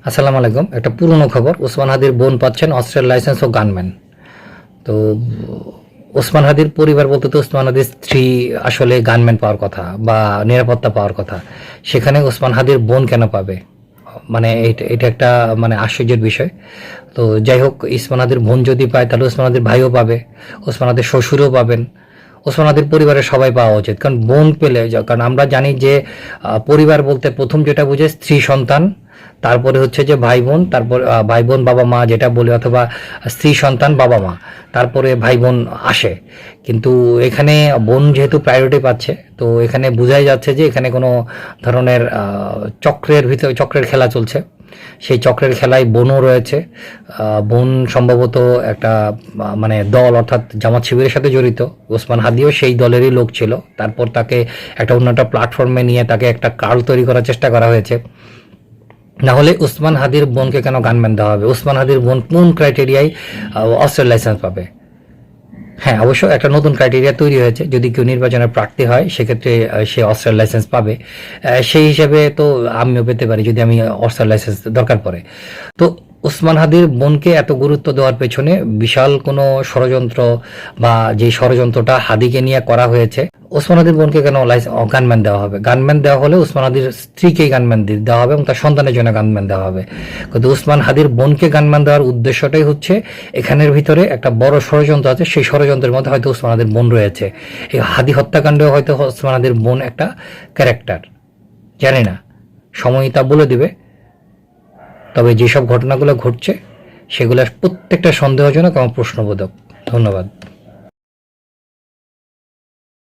আসসালামু আলাইকুম। একটা পুরনো খবর, ওসমান হাদির বোন পাচ্ছেন অস্ত্রের লাইসেন্স ও গানম্যান। তো ওসমান হাদির পরিবার বলতে তো ওসমান হাদির স্ত্রী আসলে গানম্যান পাওয়ার কথা বা নিরাপত্তা পাওয়ার কথা, সেখানে ওসমান হাদির বোন কেন পাবে? মানে এটা এটা একটা মানে আশ্চর্যের বিষয়। তো যাই হোক, ওসমান হাদির বোন যদি পায় তাহলে ওসমান হাদির ভাইও পাবে, ওসমান হাদির শ্বশুরও পাবেন, ওসমান হাদির পরিবারের সবাই পাওয়া উচিত। কারণ বোন পেলে, কারণ আমরা জানি যে পরিবার বলতে প্রথম যেটা বুঝে স্ত্রী সন্তান, তারপরে হচ্ছে যে ভাই বোন, তারপর ভাই বোন বাবা মা যেটা বলি, অথবা স্ত্রী সন্তান বাবা মা, তারপরে ভাই বোন আসে। কিন্তু এখানে বোন যেহেতু প্রায়োরিটি পাচ্ছে, তো এখানে বোঝাই যাচ্ছে যে এখানে কোনো ধরনের চক্রের ভিতরে চক্রের খেলা চলছে। সেই চক্রের খেলায় বোনও রয়েছে। বোন সম্ভবত একটা মানে দল, অর্থাৎ জামাত শিবিরের সাথে জড়িত। ওসমান হাদিও সেই দলেরই লোক ছিল। তারপর তাকে একটা অন্য একটা প্ল্যাটফর্মে নিয়ে তাকে একটা কার্ল তৈরি করার চেষ্টা করা হয়েছে। না হলে ওসমান হাদির বোনকে কেন গানম্যান দেওয়া হবে? ওসমান হাদির বোন কোন ক্রাইটেরিয়ায় অস্ত্রের লাইসেন্স পাবে? হ্যাঁ, অবশ্য একটা নতুন ক্রাইটেরিয়া তৈরি হয়েছে, যদি কেউ নির্বাচনের প্রার্থী হয় সেক্ষেত্রে সে অস্ত্রের লাইসেন্স পাবে। সেই হিসাবে তো আমিও পেতে পারি যদি আমি অস্ত্রের লাইসেন্স দরকার পড়ে। তো ওসমান হাদির বোনকে এত গুরুত্ব দেওয়ার পেছনে বিশাল কোনো ষড়যন্ত্র, বা যে ষড়যন্ত্রটা হাদিকে নিয়ে করা হয়েছে। ওসমান হাদির বোনকে কেন গানম্যান দেওয়া হবে? গানম্যান দেওয়া হলে ওসমান হাদির স্ত্রীকেই গানম্যান দেওয়া হবে এবং তার সন্তানের জন্য গানম্যান দেওয়া হবে। কিন্তু ওসমান হাদির বোনকে গানম্যান দেওয়ার উদ্দেশ্যটাই হচ্ছে, এখানের ভিতরে একটা বড় ষড়যন্ত্র আছে, সেই ষড়যন্ত্রের মধ্যে হয়তো ওসমান হাদির বোন রয়েছে। এই হাদি হত্যাকাণ্ডেও হয়তো ওসমান হাদির বোন একটা ক্যারেক্টার, জানি না, সময় তা বলে দিবে। তবে যেসব ঘটনাগুলো ঘটছে সেগুলো প্রত্যেকটা সন্দেহজনক এবং প্রশ্নবোধক। ধন্যবাদ।